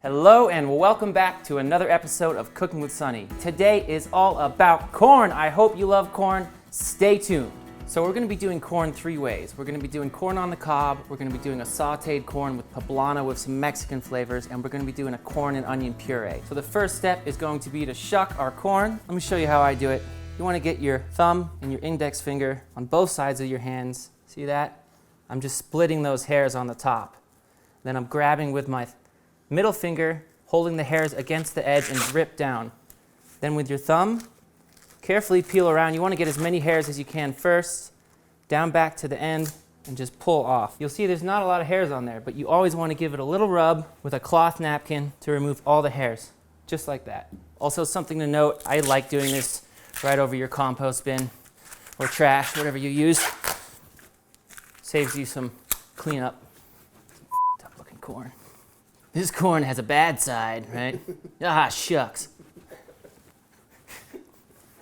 Hello and welcome back to another episode of Cooking with Sunny. Today is all about corn. I hope you love corn. Stay tuned. So we're going to be doing corn three ways. We're going to be doing corn on the cob, we're going to be doing a sauteed corn with poblano with some Mexican flavors, and we're going to be doing a corn and onion puree. So the first step is going to be to shuck our corn. Let me show you how I do it. You want to get your thumb and your index finger on both sides of your hands. See that? I'm just splitting those hairs on the top. Then I'm grabbing with my middle finger, holding the hairs against the edge and drip down. Then with your thumb, carefully peel around. You want to get as many hairs as you can first, down back to the end, and just pull off. You'll see there's not a lot of hairs on there, but you always want to give it a little rub with a cloth napkin to remove all the hairs, just like that. Also, something to note, I like doing this right over your compost bin or trash, whatever you use. Saves you some cleanup. Tough looking corn. This corn has a bad side, right? Ah, shucks.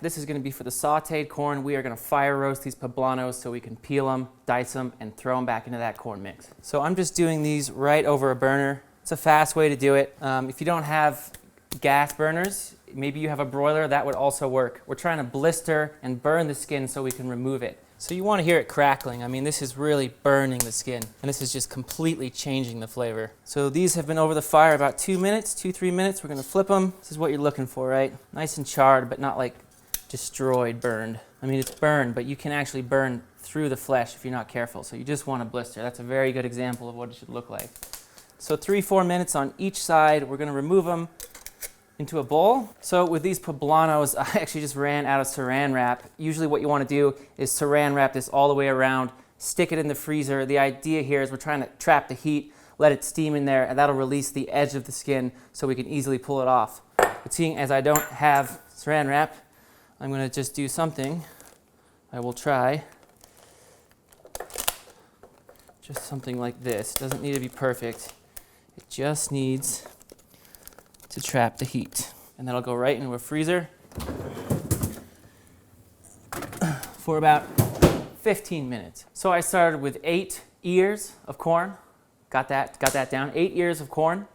This is going to be for the sauteed corn. We are going to fire roast these poblanos so we can peel them, dice them, and throw them back into that corn mix. So I'm just doing these right over a burner. It's a fast way to do it. If you don't have gas burners, maybe you have a broiler, that would also work. We're trying to blister and burn the skin so we can remove it. So you want to hear it crackling. I mean, this is really burning the skin, and this is just completely changing the flavor. So these have been over the fire about 2 minutes, 2-3 minutes. We're going to flip them. This is what you're looking for, right? Nice and charred, but not like destroyed, burned. I mean, it's burned, but you can actually burn through the flesh if you're not careful. So you just want to blister. That's a very good example of what it should look like. So 3-4 minutes on each side. We're going to remove them into a bowl. So with these poblanos, I actually just ran out of saran wrap. Usually what you want to do is saran wrap this all the way around, stick it in the freezer. The idea here is we're trying to trap the heat, let it steam in there, and that'll release the edge of the skin so we can easily pull it off. But seeing as I don't have saran wrap, I'm going to just do something. I will try just something like this. Doesn't need to be perfect. It just needs to trap the heat. And that'll go right into a freezer for about 15 minutes. So I started with 8 ears of corn. Got that down. 8 ears of corn.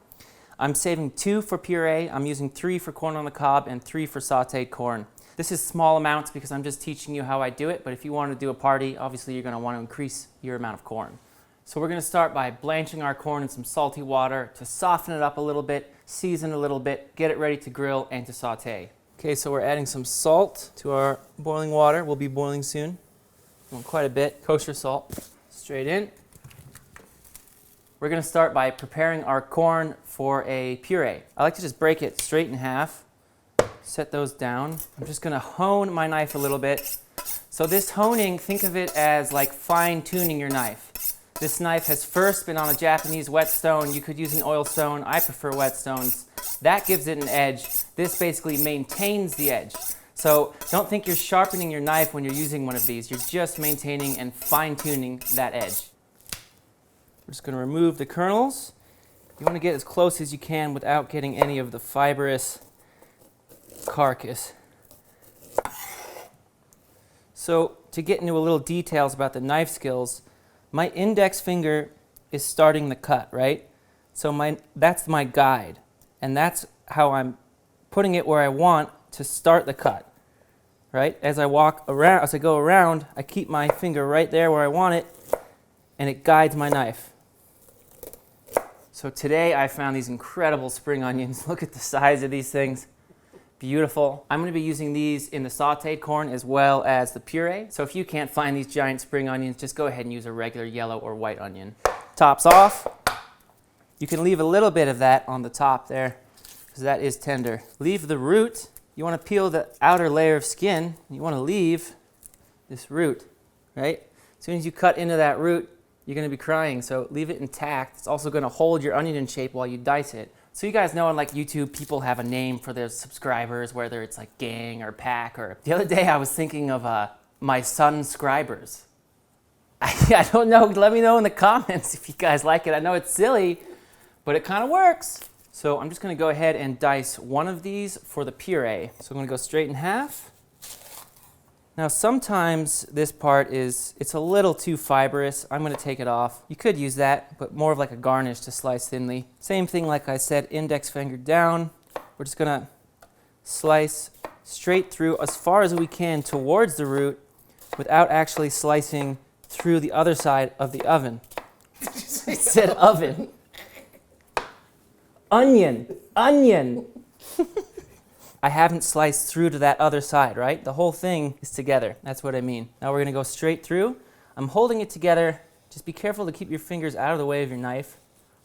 I'm saving 2 for puree. I'm using 3 for corn on the cob and 3 for sauteed corn. This is small amounts because I'm just teaching you how I do it, but if you want to do a party, obviously you're going to want to increase your amount of corn. So we're going to start by blanching our corn in some salty water to soften it up a little bit, season a little bit, get it ready to grill and to saute. Okay, so we're adding some salt to our boiling water. We'll be boiling soon. Quite a bit. Kosher salt. Straight in. We're going to start by preparing our corn for a puree. I like to just break it straight in half. Set those down. I'm just going to hone my knife a little bit. So this honing, think of it as like fine-tuning your knife. This knife has first been on a Japanese whetstone. You could use an oil stone. I prefer whetstones. That gives it an edge. This basically maintains the edge. So don't think you're sharpening your knife when you're using one of these. You're just maintaining and fine-tuning that edge. We're just going to remove the kernels. You want to get as close as you can without getting any of the fibrous carcass. So to get into a little details about the knife skills, my index finger is starting the cut, right? So that's my guide, and that's how I'm putting it where I want to start the cut, right? As I walk around, as I go around, I keep my finger right there where I want it, and it guides my knife. So today I found these incredible spring onions. Look at the size of these things. Beautiful. I'm going to be using these in the sauteed corn as well as the puree. So if you can't find these giant spring onions, just go ahead and use a regular yellow or white onion. Tops off. You can leave a little bit of that on the top there because that is tender. Leave the root. You want to peel the outer layer of skin. You want to leave this root, right? As soon as you cut into that root, you're going to be crying. So leave it intact. It's also going to hold your onion in shape while you dice it. So you guys know on like YouTube, people have a name for their subscribers, whether it's like gang or pack or... The other day I was thinking of my sunscribers. I don't know, let me know in the comments if you guys like it. I know it's silly, but it kind of works. So I'm just gonna go ahead and dice one of these for the puree. So I'm gonna go straight in half. Now sometimes this part it's a little too fibrous. I'm going to take it off. You could use that, but more of like a garnish to slice thinly. Same thing like I said, index finger down. We're just going to slice straight through as far as we can towards the root without actually slicing through the other side of the oven. I said oven. Onion. I haven't sliced through to that other side, right? The whole thing is together. That's what I mean. Now we're going to go straight through. I'm holding it together. Just be careful to keep your fingers out of the way of your knife.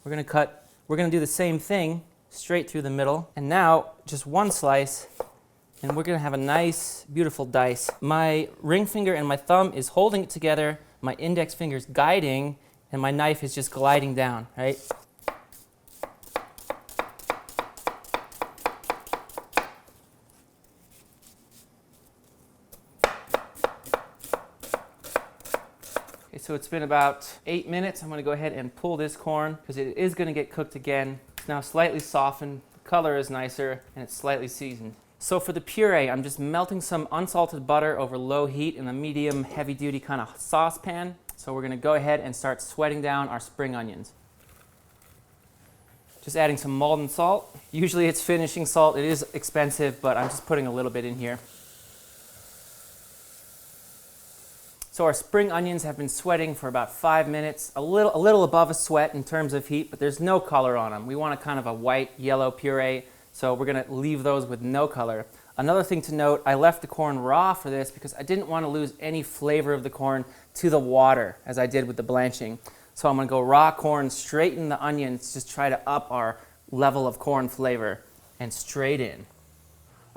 We're going to do the same thing straight through the middle. And now just one slice, and we're going to have a nice, beautiful dice. My ring finger and my thumb is holding it together. My index finger is guiding, and my knife is just gliding down, right? So it's been about 8 minutes. I'm going to go ahead and pull this corn because it is going to get cooked again. It's now slightly softened, the color is nicer, and it's slightly seasoned. So for the puree, I'm just melting some unsalted butter over low heat in a medium heavy-duty kind of saucepan. So we're going to go ahead and start sweating down our spring onions. Just adding some Maldon salt. Usually it's finishing salt. It is expensive, but I'm just putting a little bit in here. So our spring onions have been sweating for about 5 minutes, a little above a sweat in terms of heat, but there's no color on them. We want a kind of a white, yellow puree, so we're going to leave those with no color. Another thing to note, I left the corn raw for this because I didn't want to lose any flavor of the corn to the water, as I did with the blanching. So I'm going to go raw corn straight in the onions, just try to up our level of corn flavor, and straight in.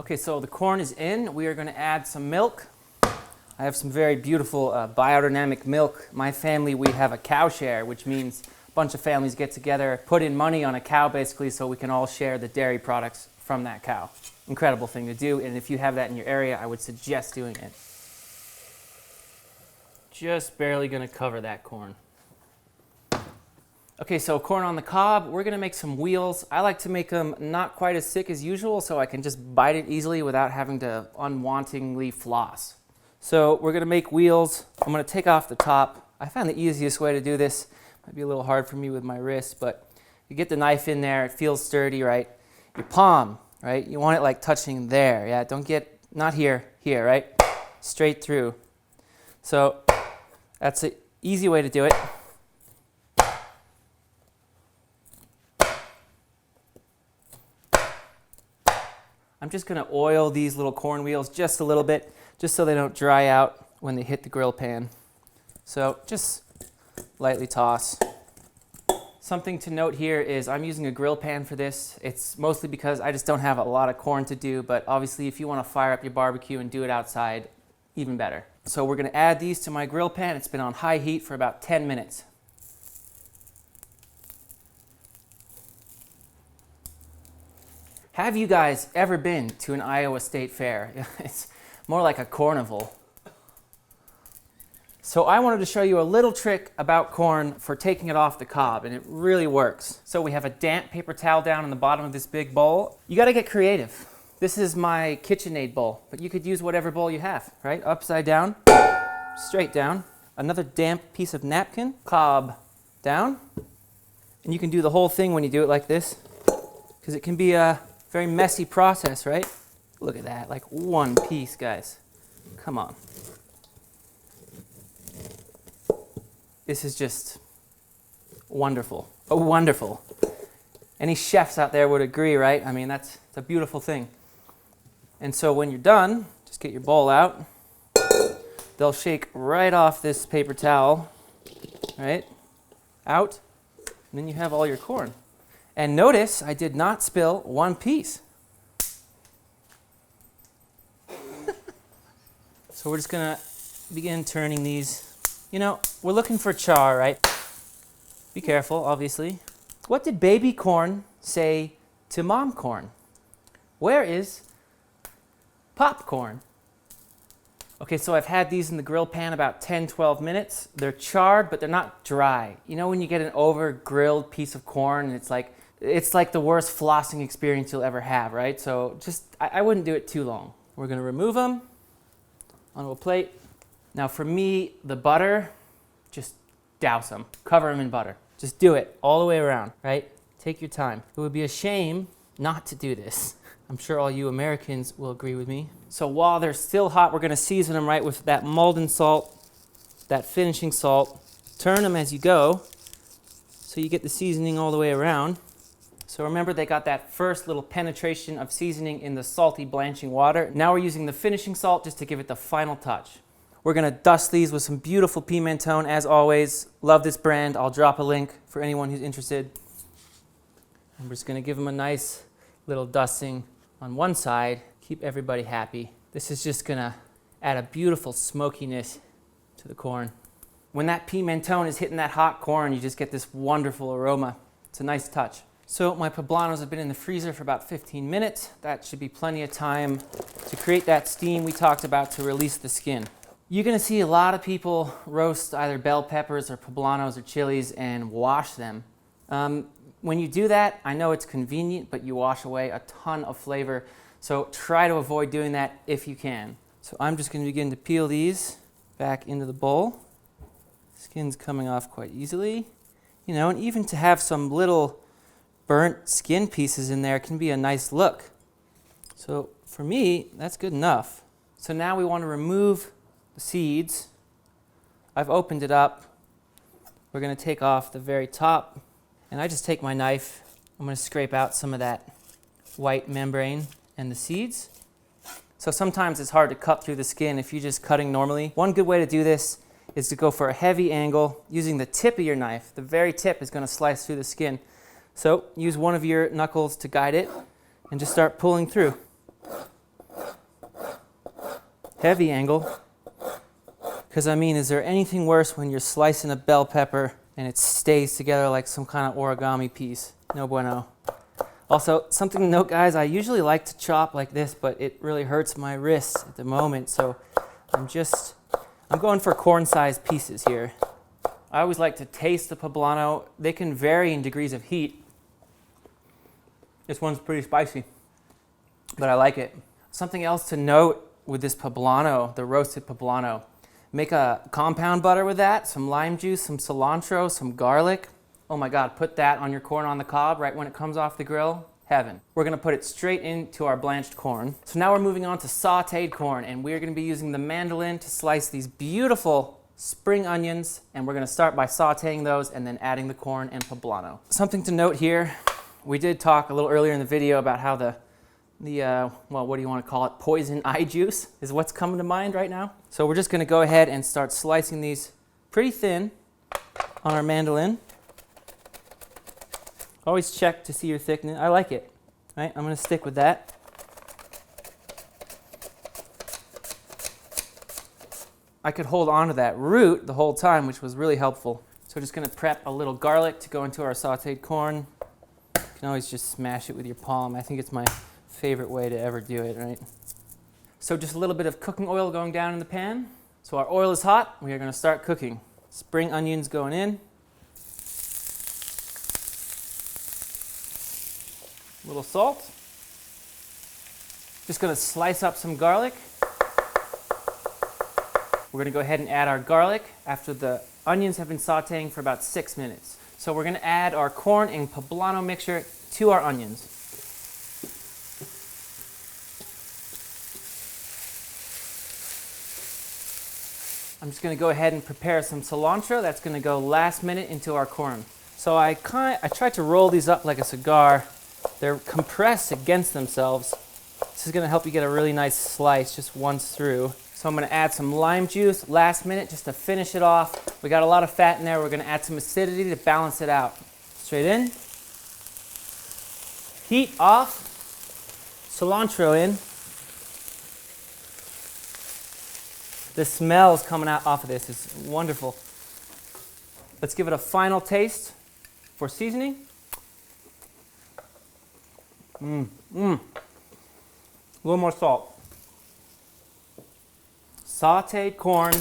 Okay, so the corn is in. We are going to add some milk. I have some very beautiful biodynamic milk. My family, we have a cow share, which means a bunch of families get together, put in money on a cow basically so we can all share the dairy products from that cow. Incredible thing to do, and if you have that in your area, I would suggest doing it. Just barely going to cover that corn. Okay, so corn on the cob, we're going to make some wheels. I like to make them not quite as thick as usual so I can just bite it easily without having to unwantingly floss. So we're going to make wheels. I'm going to take off the top. I found the easiest way to do this. Might be a little hard for me with my wrist, but you get the knife in there. It feels sturdy, right? Your palm, right? You want it like touching there. Yeah, don't get, not here, here, right? Straight through. So that's an easy way to do it. I'm just going to oil these little corn wheels just a little bit, just so they don't dry out when they hit the grill pan. So just lightly toss. Something to note here is I'm using a grill pan for this. It's mostly because I just don't have a lot of corn to do, but obviously if you want to fire up your barbecue and do it outside, even better. So we're going to add these to my grill pan. It's been on high heat for about 10 minutes. Have you guys ever been to an Iowa State Fair? It's more like a carnival. So I wanted to show you a little trick about corn for taking it off the cob, and it really works. So we have a damp paper towel down in the bottom of this big bowl. You got to get creative. This is my KitchenAid bowl, but you could use whatever bowl you have, right? Upside down, straight down. Another damp piece of napkin, cob down. And you can do the whole thing when you do it like this, because it can be a very messy process, right? Look at that, like one piece, guys. Come on. This is just wonderful. Oh, wonderful. Any chefs out there would agree, right? I mean, it's a beautiful thing. And so when you're done, just get your bowl out. They'll shake right off this paper towel, right? Out. And then you have all your corn. And notice I did not spill one piece. So we're just gonna begin turning these. You know, we're looking for char, right? Be careful, obviously. What did baby corn say to mom corn? Where is popcorn? Okay, so I've had these in the grill pan about 10-12 minutes. They're charred, but they're not dry. You know when you get an over-grilled piece of corn and it's like the worst flossing experience you'll ever have, right? So just, I wouldn't do it too long. We're gonna remove them. onto a plate. Now for me, the butter, just douse them, cover them in butter. Just do it all the way around, right? Take your time. It would be a shame not to do this. I'm sure all you Americans will agree with me. So while they're still hot, we're gonna season them right with that Maldon salt, that finishing salt. Turn them as you go, so you get the seasoning all the way around. So remember, they got that first little penetration of seasoning in the salty blanching water. Now we're using the finishing salt just to give it the final touch. We're gonna dust these with some beautiful pimenton, as always. Love this brand. I'll drop a link for anyone who's interested. And we're just gonna give them a nice little dusting on one side, keep everybody happy. This is just gonna add a beautiful smokiness to the corn. When that pimenton is hitting that hot corn, you just get this wonderful aroma. It's a nice touch. So my poblanos have been in the freezer for about 15 minutes. That should be plenty of time to create that steam we talked about to release the skin. You're gonna see a lot of people roast either bell peppers or poblanos or chilies and wash them. When you do that, I know it's convenient, but you wash away a ton of flavor. So try to avoid doing that if you can. So I'm just gonna begin to peel these back into the bowl. Skin's coming off quite easily. You know, and even to have some little burnt skin pieces in there can be a nice look. So for me, that's good enough. So now we want to remove the seeds. I've opened it up. We're going to take off the very top, and I just take my knife. I'm going to scrape out some of that white membrane and the seeds. So sometimes it's hard to cut through the skin if you're just cutting normally. One good way to do this is to go for a heavy angle using the tip of your knife. The very tip is going to slice through the skin. So use one of your knuckles to guide it and just start pulling through. Heavy angle. Because I mean, is there anything worse when you're slicing a bell pepper and it stays together like some kind of origami piece? No bueno. Also, something to note, guys, I usually like to chop like this, but it really hurts my wrists at the moment, so I'm going for corn-sized pieces here. I always like to taste the poblano. They can vary in degrees of heat. This one's pretty spicy, but I like it. Something else to note with this poblano, the roasted poblano, make a compound butter with that, some lime juice, some cilantro, some garlic. Oh my God, put that on your corn on the cob right when it comes off the grill. Heaven. We're gonna put it straight into our blanched corn. So now we're moving on to sauteed corn, and we're gonna be using the mandolin to slice these beautiful spring onions, and we're gonna start by sauteing those and then adding the corn and poblano. Something to note here, we did talk a little earlier in the video about how the well, what do you want to call it? Poison eye juice is what's coming to mind right now. So we're just gonna go ahead and start slicing these pretty thin on our mandolin. Always check to see your thickness. I like it. Right? I'm going to stick with that. I could hold on to that root the whole time, which was really helpful. So we're just going to prep a little garlic to go into our sauteed corn. You can always just smash it with your palm. I think it's my favorite way to ever do it, right? So just a little bit of cooking oil going down in the pan. So our oil is hot. We are going to start cooking. Spring onions going in. A little salt. Just going to slice up some garlic. We're going to go ahead and add our garlic after the onions have been sauteing for about 6 minutes. So we're going to add our corn and poblano mixture to our onions. I'm just going to go ahead and prepare some cilantro. That's going to go last minute into our corn. So I tried to roll these up like a cigar. They're compressed against themselves. This is going to help you get a really nice slice just once through. So I'm going to add some lime juice last minute just to finish it off. We got a lot of fat in there. We're going to add some acidity to balance it out. Straight in. Heat off. Cilantro in. The smells coming out off of this is wonderful. Let's give it a final taste for seasoning. A little more salt. Sauteed corn,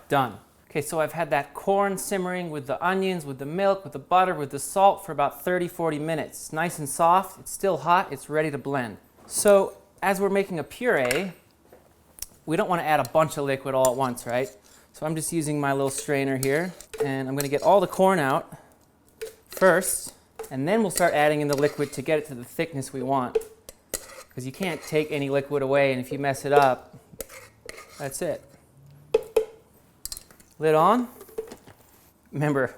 done. Okay, so I've had that corn simmering with the onions, with the milk, with the butter, with the salt for about 30-40 minutes. It's nice and soft, it's still hot, it's ready to blend. So as we're making a puree, we don't want to add a bunch of liquid all at once, right? So I'm just using my little strainer here, and I'm going to get all the corn out first, and then we'll start adding in the liquid to get it to the thickness we want. Because you can't take any liquid away, and if you mess it up, that's it. Lid on. Remember,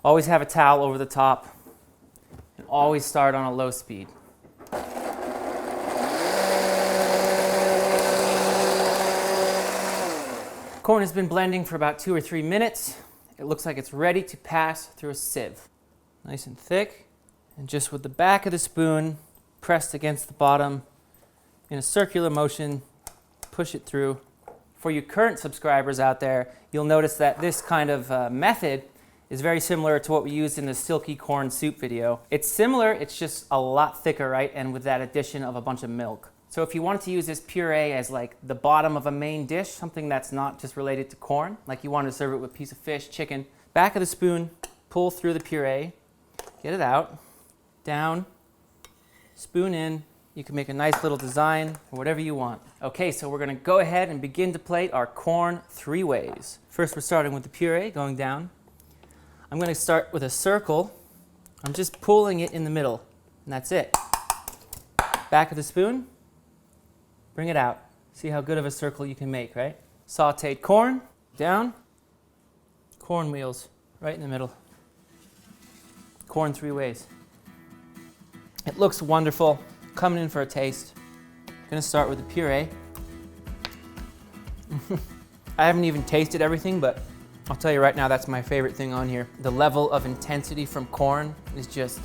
always have a towel over the top, and always start on a low speed. Corn has been blending for about 2 or 3 minutes. It looks like it's ready to pass through a sieve. Nice and thick, and just with the back of the spoon pressed against the bottom in a circular motion, push it through. For you current subscribers out there, you'll notice that this kind of method is very similar to what we used in the silky corn soup video. It's similar, it's just a lot thicker, right? And with that addition of a bunch of milk. So if you wanted to use this puree as like the bottom of a main dish, something that's not just related to corn, like you wanted to serve it with a piece of fish, chicken, back of the spoon, pull through the puree, get it out, down, spoon in. You can make a nice little design or whatever you want. Okay, so we're gonna go ahead and begin to plate our corn 3 ways. First, we're starting with the puree, going down. I'm gonna start with a circle. I'm just pulling it in the middle, and that's it. Back of the spoon, bring it out. See how good of a circle you can make, right? Sauteed corn, down. Corn wheels, right in the middle. Corn 3 ways. It looks wonderful. Coming in for a taste. Gonna start with the puree. I haven't even tasted everything, but I'll tell you right now, that's my favorite thing on here. The level of intensity from corn is just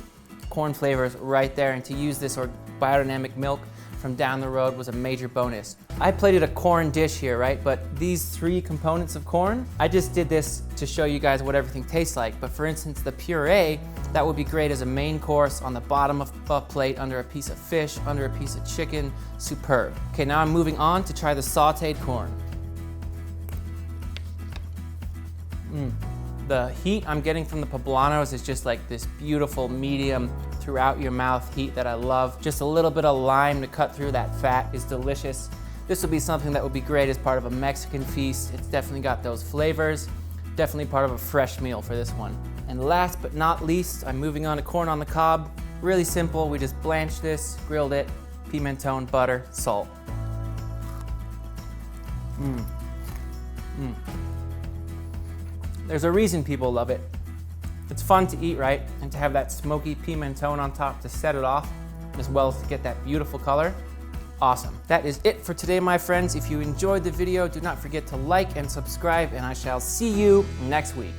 corn flavors right there, and to use this or biodynamic milk from down the road was a major bonus. I plated a corn dish here, right? But these 3 components of corn, I just did this to show you guys what everything tastes like. But for instance, the puree, that would be great as a main course on the bottom of a plate, under a piece of fish, under a piece of chicken, superb. Okay, now I'm moving on to try the sauteed corn. The heat I'm getting from the poblanos is just like this beautiful medium throughout your mouth heat that I love. Just a little bit of lime to cut through that fat is delicious. This would be something that would be great as part of a Mexican feast. It's definitely got those flavors. Definitely part of a fresh meal for this one. And last but not least, I'm moving on to corn on the cob. Really simple, we just blanched this, grilled it, pimenton, butter, salt. There's a reason people love it. It's fun to eat, right? And to have that smoky pimenton on top to set it off, as well as to get that beautiful color. Awesome. That is it for today, my friends. If you enjoyed the video, do not forget to like and subscribe, and I shall see you next week.